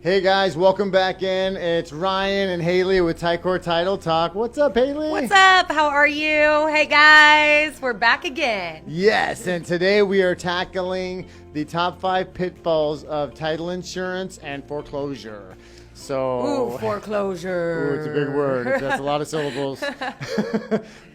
Hey guys, welcome back in. It's Ryan and Haley with Tycor Title Talk. What's up, Haley? What's up? How are you? Hey guys, we're back again. Yes, and today we are tackling the top 5 pitfalls of title insurance and foreclosure. Ooh, foreclosure. Ooh, it's a big word. That's a lot of syllables.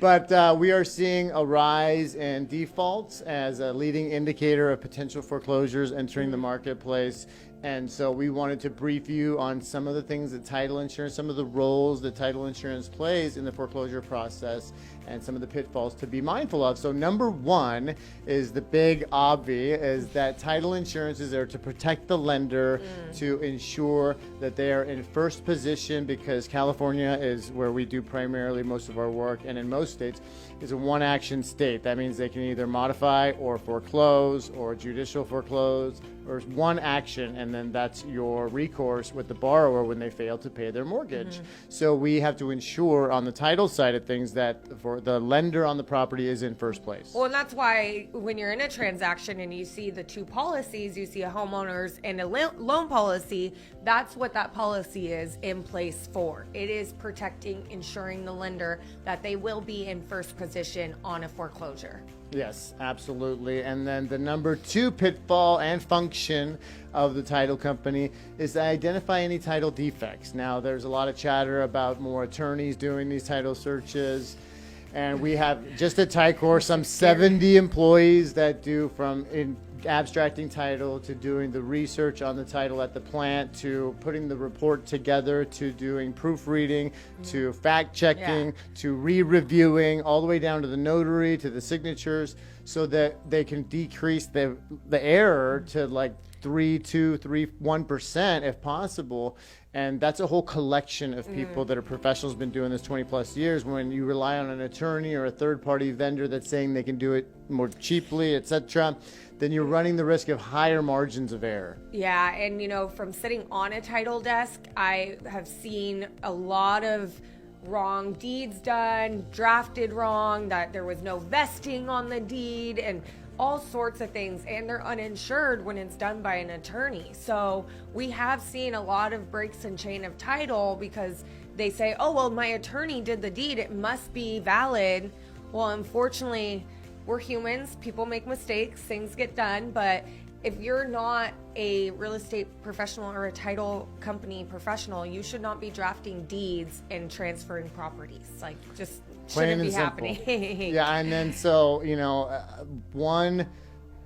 But we are seeing a rise in defaults as a leading indicator of potential foreclosures entering the marketplace. And so we wanted to brief you on some of the things that title insurance, some of the roles that title insurance plays in the foreclosure process, and some of the pitfalls to be mindful of. So number one is the big obvi, is that title insurance is there to protect the lender, to ensure that they are in first position, because California is where we do primarily most of our work, and in most states is a one action state. That means they can either modify or foreclose or judicial foreclose, or one action, and then that's your recourse with the borrower when they fail to pay their mortgage. So we have to ensure on the title side of things that for the lender on the property is in first place. Well, and that's why when you're in a transaction and you see the two policies, you see a homeowner's and a loan policy, that's what that policy is in place for. It is protecting, ensuring the lender that they will be in first position on a foreclosure. Yes, absolutely. And then the number 2 pitfall and function of the title company is to identify any title defects. Now, there's a lot of chatter about more attorneys doing these title searches. And we have just at Tycor some 70 employees that do from abstracting title to doing the research on the title at the plant, to putting the report together, to doing proofreading, to fact checking, to re-reviewing, all the way down to the notary, to the signatures, so that they can decrease the error to like 1% if possible. And that's a whole collection of people that are professionals, been doing this 20 plus years. When you rely on an attorney or a third party vendor that's saying they can do it more cheaply, etc., then you're running the risk of higher margins of error. Yeah, and you know, from sitting on a title desk, I have seen a lot of wrong deeds done, drafted wrong, that there was no vesting on the deed, and all sorts of things, and they're uninsured when it's done by an attorney. So we have seen a lot of breaks in chain of title because they say, oh, well, my attorney did the deed, it must be valid. Well, unfortunately, we're humans, people make mistakes, things get done, but if you're not a real estate professional or a title company professional, you should not be drafting deeds and transferring properties. Like, just shouldn't be happening. Yeah, and then so, you know, one,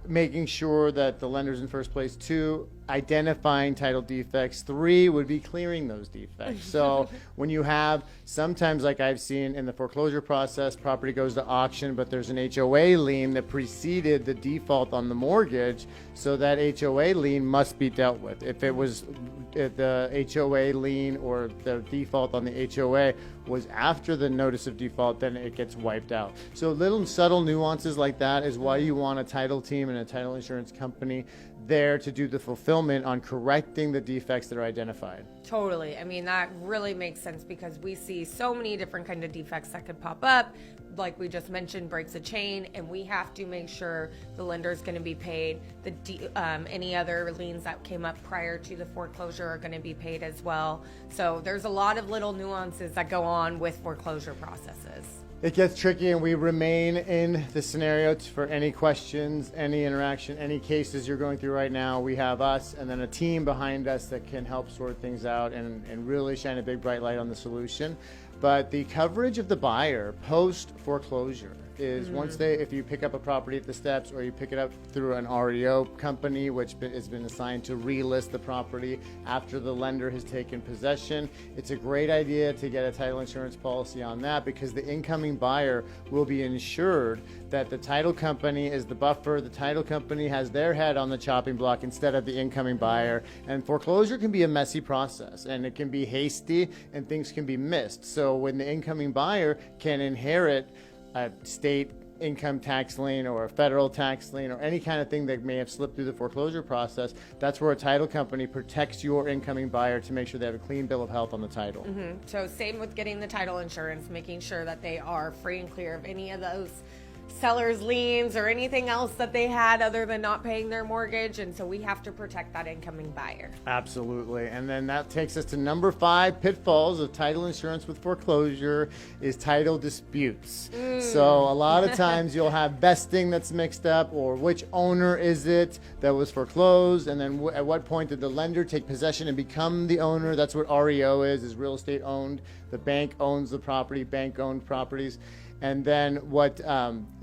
making sure that the lender's in first place. 2, identifying title defects. 3 would be clearing those defects. So when you have, sometimes like I've seen in the foreclosure process, property goes to auction, but there's an HOA lien that preceded the default on the mortgage, so that HOA lien must be dealt with. If the HOA lien or the default on the HOA was after the notice of default, then it gets wiped out. So little subtle nuances like that is why you want a title team and a title insurance company there to do the fulfillment on correcting the defects that are identified. Totally. I mean, that really makes sense because we see so many different kind of defects that could pop up. Like we just mentioned, breaks a chain, and we have to make sure the lender is going to be paid. Any other liens that came up prior to the foreclosure are going to be paid as well. So there's a lot of little nuances that go on with foreclosure processes. It gets tricky, and we remain in the scenario for any questions, any interaction, any cases you're going through right now. We have us and then a team behind us that can help sort things out and really shine a big bright light on the solution. But the coverage of the buyer post foreclosure is if you pick up a property at the steps, or you pick it up through an REO company, which has been assigned to relist the property after the lender has taken possession, it's a great idea to get a title insurance policy on that, because the incoming buyer will be insured that the title company is the buffer. The title company has their head on the chopping block instead of the incoming buyer. And foreclosure can be a messy process, and it can be hasty, and things can be missed. So when the incoming buyer can inherit a state income tax lien or a federal tax lien or any kind of thing that may have slipped through the foreclosure process, that's where a title company protects your incoming buyer to make sure they have a clean bill of health on the title. So same with getting the title insurance, making sure that they are free and clear of any of those seller's liens or anything else that they had other than not paying their mortgage. And so we have to protect that incoming buyer. Absolutely. And then that takes us to number 5, pitfalls of title insurance with foreclosure is title disputes. So a lot of times you'll have vesting that's mixed up, or which owner is it that was foreclosed, and then at what point did the lender take possession and become the owner. That's what REO is real estate owned. The bank owns the property, bank owned properties. And then what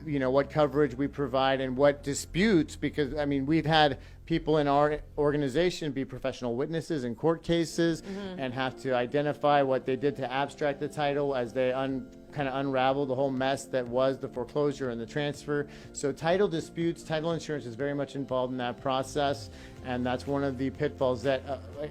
what coverage we provide and what disputes, because I mean we've had people in our organization be professional witnesses in court cases and have to identify what they did to abstract the title as they kind of unravel the whole mess that was the foreclosure and the transfer. So title disputes, title insurance is very much involved in that process, and that's one of the pitfalls that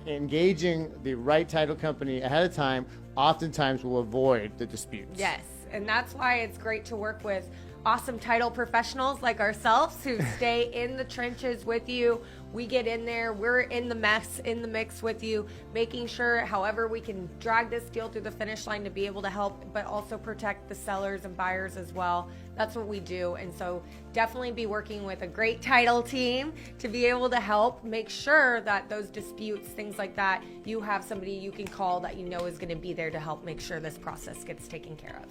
engaging the right title company ahead of time oftentimes will avoid the disputes. Yes, and that's why it's great to work with awesome title professionals like ourselves who stay in the trenches with you. We get in there, we're in the mix with you, making sure however we can drag this deal through the finish line to be able to help, but also protect the sellers and buyers as well. That's what we do. And so definitely be working with a great title team to be able to help make sure that those disputes, things like that, you have somebody you can call that you know is going to be there to help make sure this process gets taken care of.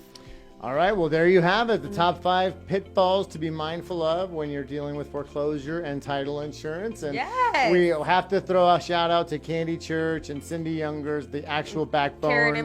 All right, well, there you have it. The top 5 pitfalls to be mindful of when you're dealing with foreclosure and title insurance. And yes, we have to throw a shout out to Candy Church and Cindy Youngers, the actual backbone. Karen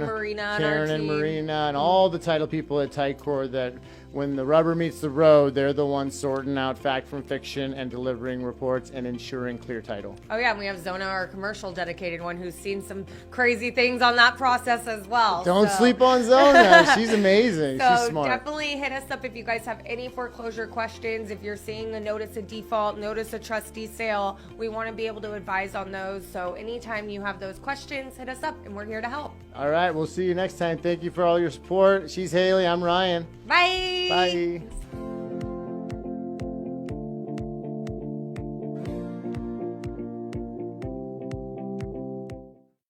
and Marina and all the title people at Ticor that when the rubber meets the road, they're the ones sorting out fact from fiction and delivering reports and ensuring clear title. Oh yeah, and we have Zona, our commercial dedicated one, who's seen some crazy things on that process as well. Don't sleep on Zona. She's amazing. So she's smart. Definitely hit us up if you guys have any foreclosure questions. If you're seeing a notice of default, notice of trustee sale, we want to be able to advise on those. So anytime you have those questions, hit us up and we're here to help. All right, we'll see you next time. Thank you for all your support. She's Haley. I'm Ryan. Bye. Bye.